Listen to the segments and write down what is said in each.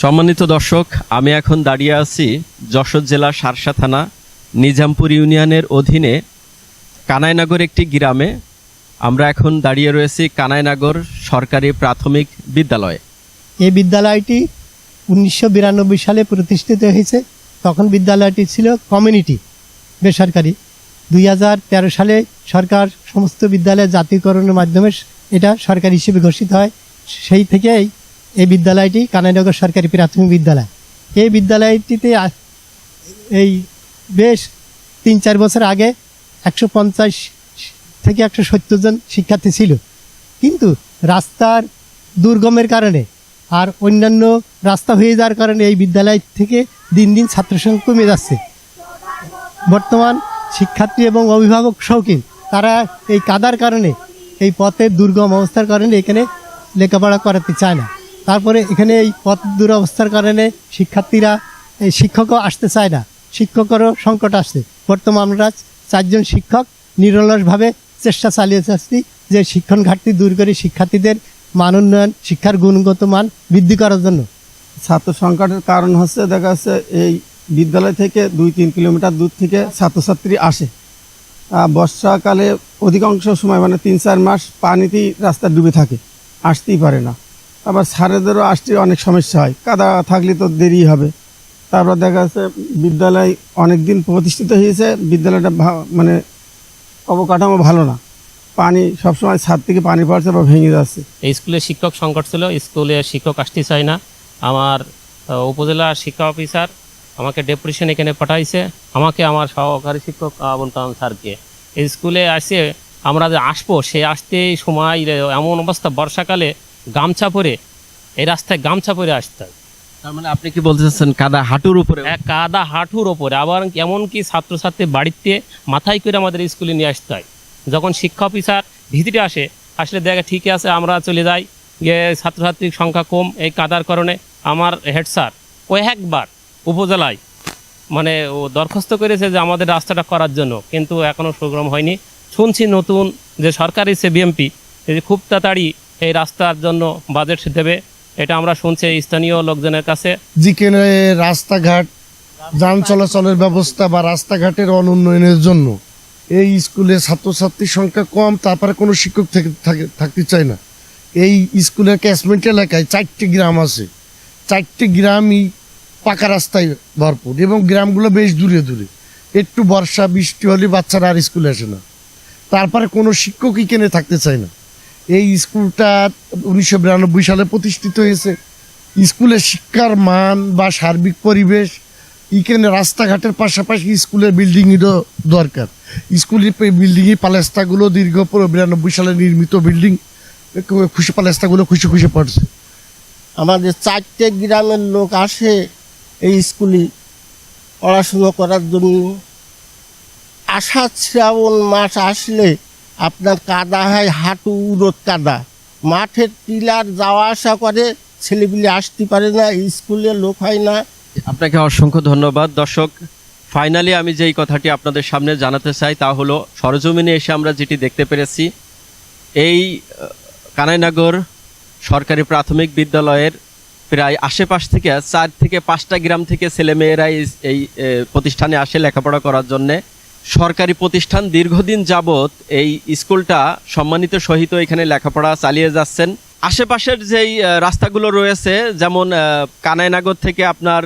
সম্মানিত দর্শক, আমি এখন দাঁড়িয়ে আছি যশোর জেলা শার্শা থানা নিজামপুর ইউনিয়নের অধীনে কানাইনগর একটি গ্রামে। আমরা এখন দাঁড়িয়ে রয়েছি কানাইনগর সরকারি প্রাথমিক বিদ্যালয়ে। এই বিদ্যালয়টি 1992 সালে প্রতিষ্ঠিত হয়েছে। তখন বিদ্যালয়টি ছিল কমিউনিটি বেসরকারি। 2013 সালে সরকার সমস্ত বিদ্যালয় জাতীয়করণের মাধ্যমে এটা সরকারি হিসেবে ঘোষিত হয়। সেই থেকেই এই বিদ্যালয়টি কানাইনগর সরকারি প্রাথমিক বিদ্যালয়। এই বিদ্যালয়টিতে এই বেশ 3-4 বছর আগে 150 থেকে 170 জন শিক্ষার্থী ছিল, কিন্তু রাস্তার দুর্গমের কারণে আর অন্যান্য রাস্তা হয়ে যাওয়ার কারণে এই বিদ্যালয় থেকে দিন দিন ছাত্র সংখ্যা কমে যাচ্ছে। বর্তমান শিক্ষার্থী এবং অভিভাবক শৌখিন, তারা এই কাদার কারণে, এই পথের দুর্গম অবস্থার কারণে এখানে লেখাপড়া করাতে চায় না। তারপরে এখানে এই পথ দুরবস্থার কারণে শিক্ষার্থীরা, এই শিক্ষকও আসতে চায় না, শিক্ষকেরও সংকট আসছে। বর্তমানে আমরা 4 জন শিক্ষক নিরলসভাবে চেষ্টা চালিয়ে যাচ্ছি যে শিক্ষণ ঘাটতি দূর করে শিক্ষার্থীদের মান উন্নয়ন, শিক্ষার গুণগত মান বৃদ্ধি করার জন্য। ছাত্র সংকটের কারণ হচ্ছে, দেখা যাচ্ছে এই বিদ্যালয় থেকে 2-3 কিলোমিটার দূর থেকে ছাত্রছাত্রী আসে। বর্ষাকালে অধিকাংশ সময় মানে 3-4 মাস পানিতেই রাস্তা ডুবে থাকে, আসতেই পারে না। আবার স্যারেদেরও আসতে অনেক সমস্যা হয়, কাদা থাকলে তো দেরি হবে। তারপর দেখা যাচ্ছে বিদ্যালয় অনেক দিন প্রতিষ্ঠিত হয়েছে, বিদ্যালয়টা মানে অবকাঠামো ভালো না, পানি সবসময় ছাদ থেকে পানি পড়ছে বা ভেঙে যাচ্ছে। এই স্কুলে শিক্ষক সংকট ছিল, স্কুলে শিক্ষক আসতে চায় না। আমার উপজেলা শিক্ষা অফিসার আমাকে ডেপুটেশন এখানে পাঠাইছে, আমাকে আমার সহকারী শিক্ষক আবুল কালাম স্যারকে। এই স্কুলে আসে আমরা যে আসবো, সে আসতে সময় এমন অবস্থা, বর্ষাকালে গামছা পরে এই রাস্তায় গামছা পরে আসতে হয়। তার মানে আপনি কি বলতে চাচ্ছেন কাদা হাঁটুর উপরে? কাদা হাঁটুর ওপরে, আবার এমনকি ছাত্রছাত্রী বাড়িতে মাথায় করে আমাদের স্কুলে নিয়ে আসতে হয়। যখন শিক্ষা অফিসার ভিজিটে আসলে দেখে ঠিক আছে, আমরা চলে যাই, গিয়ে ছাত্রছাত্রীর সংখ্যা কম এই কাদার কারণে। আমার হেড স্যার কয়েকবার উপজেলায় মানে ও দরখাস্ত করেছে যে আমাদের রাস্তাটা করার জন্য, কিন্তু এখনও সুগম হয়নি। শুনছি নতুন যে সরকার এসে বিএমপি খুব তাড়াতাড়ি এই রাস্তার জন্য বাজেট দেবে, এটা আমরা শুনছি স্থানীয় লোকজনের কাছে। যেখানে রাস্তাঘাট, যান চলাচলের ব্যবস্থা বা রাস্তাঘাটের অনুন্নয়নের জন্য এই স্কুলে ছাত্রছাত্রীর সংখ্যা কম, তারপরে কোনো শিক্ষক থাকতে চায় না। এই স্কুলের ক্যাচমেন্ট এলাকায় 4টি গ্রাম আছে, 4টি গ্রামই পাকা রাস্তায় ভরপুর এবং গ্রামগুলো বেশ দূরে দূরে। একটু বর্ষা বৃষ্টি হলে বাচ্চারা আর স্কুলে আসে না, তারপরে কোনো শিক্ষকই কেনে থাকতে চায় না। এই স্কুলটা 1992 সালে প্রতিষ্ঠিত হয়েছে। স্কুলের শিক্ষার মান বা সার্বিক পরিবেশ, এখানে রাস্তাঘাটের পাশাপাশি স্কুলের বিল্ডিংয়েরও দরকার। স্কুলের বিল্ডিংয়ের পালেস্তাগুলো দীর্ঘ 92 সালে নির্মিত বিল্ডিং, পালেস্তাগুলো খুশি পড়ছে। আমাদের 4টে গ্রামের লোক আসে এই স্কুলে পড়াশুনো করার জন্য। আষাঢ় শ্রাবণ মাস আসলে আপনার কাদা হয়, হাঁটু রোদ কাদা, মাঠের টিলার যাওয়া আসা করে, ছেলেপিলে আসতে পারে না, স্কুলে লোক হয় না। আপনাকে অসংখ্য ধন্যবাদ। দর্শক, ফাইনালি আমি যেই কথাটি আপনাদের সামনে জানাতে চাই তা হলো, সরজমিনে এসে আমরা যেটি দেখতে পেরেছি, এই কানাইনগর সরকারি প্রাথমিক বিদ্যালয়ের প্রায় আশেপাশ থেকে 4 থেকে 5টা গ্রাম থেকে ছেলেমেয়েরা এই প্রতিষ্ঠানে আসে লেখাপড়া করার জন্যে। সরকারি প্রতিষ্ঠান, দীর্ঘদিন যাবৎ এই স্কুলটা সম্মানিত সহিত এখানে লেখাপড়া চালিয়ে যাচ্ছেন। আশেপাশের যেই রাস্তাগুলো রয়েছে, যেমন কানাইনগর থেকে আপনার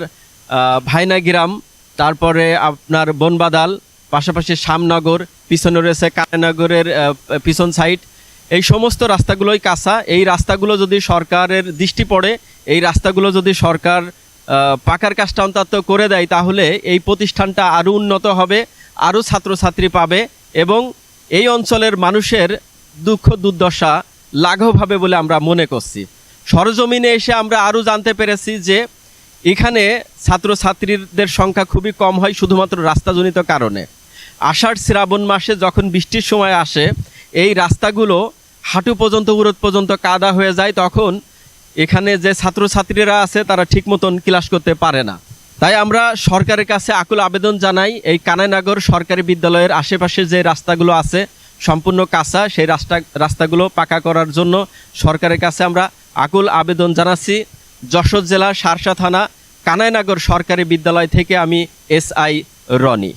ভাইনা গ্রাম, তারপরে আপনার বনবাদাল, পাশাপাশি শামনগর, পিছনে রয়েছে কানাইনগরের পিছন সাইড, এই সমস্ত রাস্তাগুলোই কাঁচা। এই রাস্তাগুলো যদি সরকারের দৃষ্টি পড়ে, এই রাস্তাগুলো যদি সরকার পাকার কাজটা অন্তত করে দেয়, তাহলে এই প্রতিষ্ঠানটা আরও উন্নত হবে, আরও ছাত্রছাত্রী পাবে এবং এই অঞ্চলের মানুষের দুঃখ দুর্দশা লাঘব হবে বলে আমরা মনে করছি। সরজমিনে এসে আমরা আরও জানতে পেরেছি যে এখানে ছাত্রছাত্রীদের সংখ্যা খুবই কম হয় শুধুমাত্র রাস্তাজনিত কারণে। আষাঢ় শ্রাবণ মাসে যখন বৃষ্টির সময় আসে, এই রাস্তাগুলো হাঁটু পর্যন্ত, উরোদ পর্যন্ত কাদা হয়ে যায়, তখন এখানে যে ছাত্রছাত্রীরা আছে তারা ঠিক মতন ক্লাস করতে পারে না। তাই আমরা সরকারের কাছে আকুল আবেদন জানাই, এই কানাইনগর সরকারি বিদ্যালয়ের আশেপাশে যে রাস্তাগুলো আছে সম্পূর্ণ কাঁচা, সেই রাস্তাগুলো পাকা করার জন্য সরকারের কাছে আমরা আকুল আবেদন জানাচ্ছি। যশোর জেলা শার্শা থানা কানাইনগর সরকারি বিদ্যালয় থেকে আমি SI রনি।